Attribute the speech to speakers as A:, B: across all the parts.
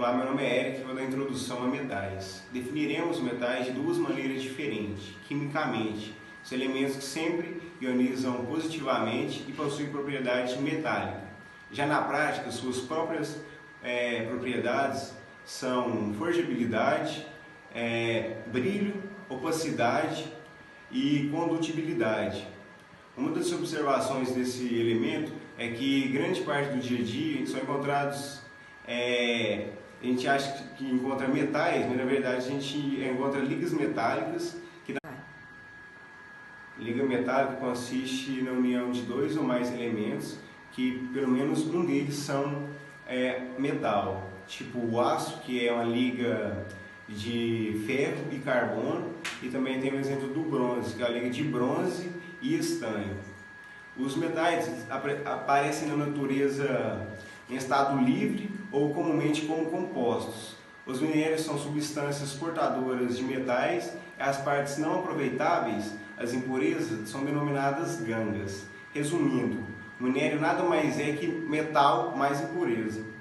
A: Olá, meu nome é Eric e vou dar introdução a metais. Definiremos metais de duas maneiras diferentes. Quimicamente, são elementos que sempre ionizam positivamente e possuem propriedade metálica. Já na prática, suas próprias propriedades são forjabilidade, brilho, opacidade e condutibilidade. Uma das observações desse elemento é que grande parte do dia a dia são encontrados, a gente acha que encontra metais, mas na verdade a gente encontra ligas metálicas. Liga metálica consiste na união de dois ou mais elementos que pelo menos um deles são metal, tipo o aço, que é uma liga de ferro e carbono, e também tem o exemplo do bronze, que é a liga de bronze e estanho. Os metais aparecem na natureza em estado livre ou comumente como compostos. Os minérios são substâncias portadoras de metais, as partes não aproveitáveis, as impurezas, são denominadas gangas. Resumindo, o minério nada mais é que metal mais impureza.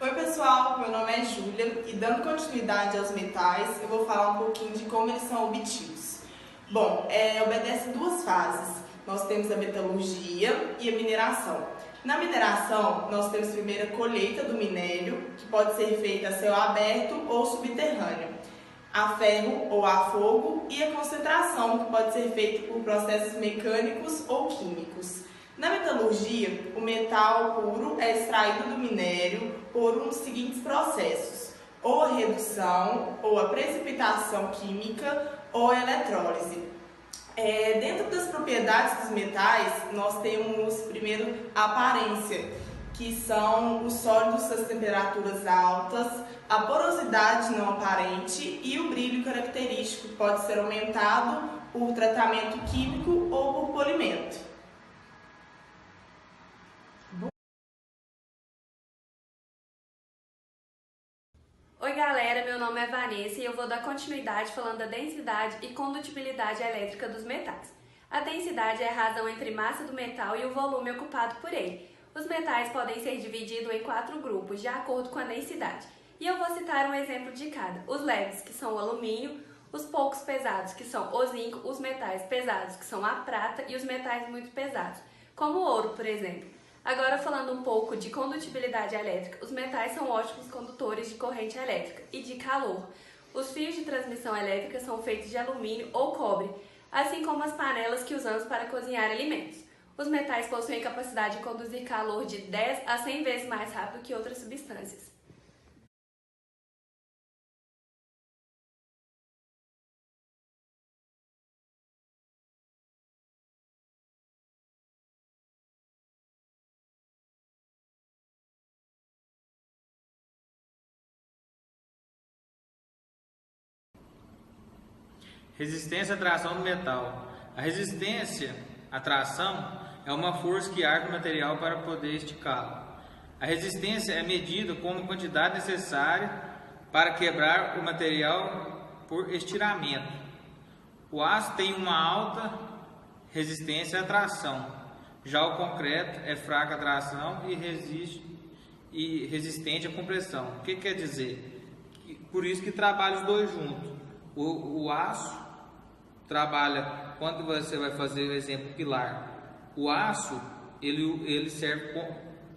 B: Oi pessoal, meu nome é Júlia e dando continuidade aos metais, eu vou falar um pouquinho de como eles são obtidos. Bom, obedece duas fases. Nós temos a metalurgia e a mineração. Na mineração, nós temos primeiro a colheita do minério, que pode ser feita a céu aberto ou subterrâneo, a ferro ou a fogo, e a concentração, que pode ser feita por processos mecânicos ou químicos. Na metalurgia, o metal puro é extraído do minério por um dos seguintes processos: ou a redução, ou a precipitação química, ou a eletrólise. Dentro das propriedades dos metais, nós temos primeiro a aparência, que são os sólidos às temperaturas altas, a porosidade não aparente e o brilho característico, que pode ser aumentado por tratamento químico ou por polimento.
C: Oi galera, meu nome é Vanessa e eu vou dar continuidade falando da densidade e condutibilidade elétrica dos metais. A densidade é a razão entre massa do metal e o volume ocupado por ele. Os metais podem ser divididos em 4 grupos, de acordo com a densidade. E eu vou citar um exemplo de cada. Os leves, que são o alumínio, os poucos pesados, que são o zinco, os metais pesados, que são a prata, e os metais muito pesados, como o ouro, por exemplo. Agora falando um pouco de condutibilidade elétrica, os metais são ótimos condutores de corrente elétrica e de calor. Os fios de transmissão elétrica são feitos de alumínio ou cobre, assim como as panelas que usamos para cozinhar alimentos. Os metais possuem capacidade de conduzir calor de 10 a 100 vezes mais rápido que outras substâncias.
D: Resistência à tração do metal. A resistência à tração é uma força que arca o material para poder esticá-lo. A resistência é medida como a quantidade necessária para quebrar o material por estiramento. O aço tem uma alta resistência à tração. Já o concreto é fraca à tração e resistente à compressão. O que quer dizer? Por isso que trabalha os dois juntos. O aço trabalha, quando você vai fazer o exemplo pilar, o aço ele serve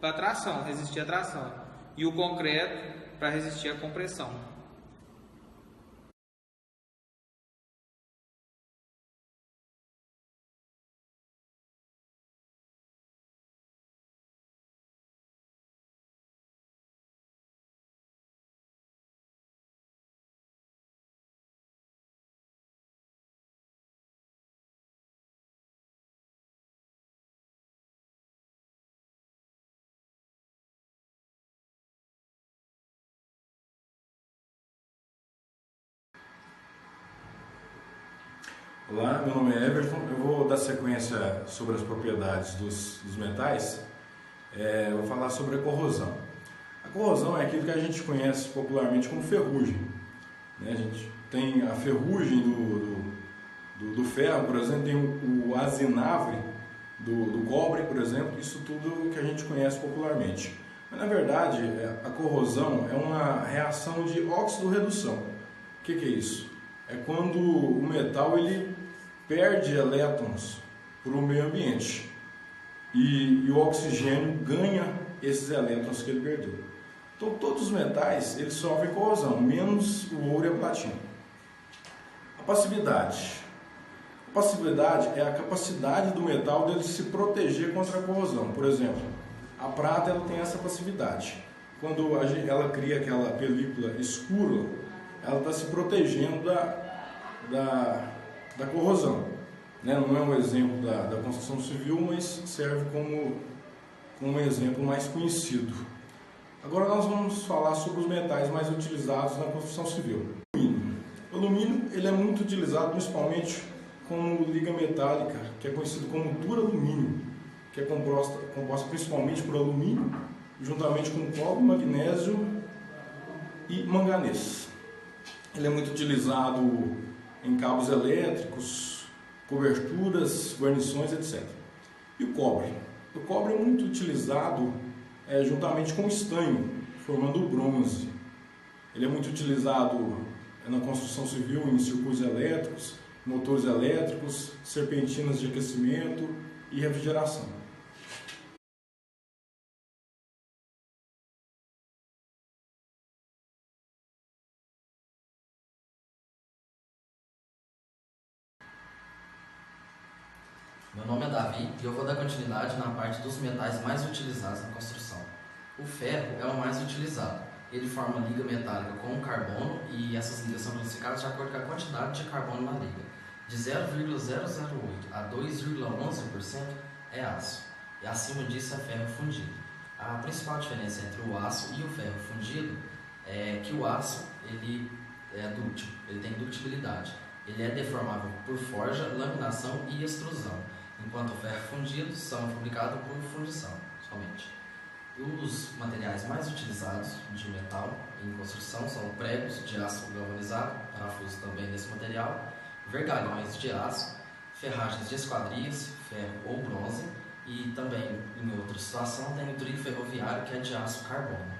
D: para tração, resistir à tração, e o concreto para resistir à compressão.
E: Olá, meu nome é Everton. Eu vou dar sequência sobre as propriedades dos metais. Eu vou falar sobre a corrosão. A corrosão é aquilo que a gente conhece popularmente como ferrugem, né? A gente tem a ferrugem do ferro, por exemplo, tem o azinavre do cobre, por exemplo, isso tudo que a gente conhece popularmente. Mas, na verdade, a corrosão é uma reação de óxido-redução. O que é isso? É quando o metal ele perde elétrons para o meio ambiente e o oxigênio ganha esses elétrons que ele perdeu. Então, todos os metais eles sofrem corrosão, menos o ouro e a platina. A passividade. A passividade é a capacidade do metal dele se proteger contra a corrosão. Por exemplo, a prata ela tem essa passividade. Quando ela cria aquela película escura, ela está se protegendo da corrosão. Né? Não é um exemplo da construção civil, mas serve como um exemplo mais conhecido. Agora nós vamos falar sobre os metais mais utilizados na construção civil. O alumínio ele é muito utilizado principalmente como liga metálica, que é conhecido como duralumínio, que é composta principalmente por alumínio, juntamente com cobre, magnésio e manganês. Ele é muito utilizado em cabos elétricos, coberturas, guarnições, etc. E o cobre? O cobre é muito utilizado juntamente com o estanho, formando o bronze. Ele é muito utilizado na construção civil, em circuitos elétricos, motores elétricos, serpentinas de aquecimento e refrigeração.
F: Meu nome é Davi e eu vou dar continuidade na parte dos metais mais utilizados na construção. O ferro é o mais utilizado. Ele forma liga metálica com o carbono e essas ligas são classificadas de acordo com a quantidade de carbono na liga. De 0,008 a 2,11% é aço e acima disso é ferro fundido. A principal diferença entre o aço e o ferro fundido é que o aço ele é dúctil, ele tem ductibilidade. Ele é deformável por forja, laminação e extrusão, enquanto o ferro fundido são fabricados por fundição somente. Os materiais mais utilizados de metal em construção são pregos de aço galvanizado, parafusos também desse material, vergalhões de aço, ferragens de esquadrias, ferro ou bronze e também, em outra situação, tem o trilho ferroviário que é de aço carbono.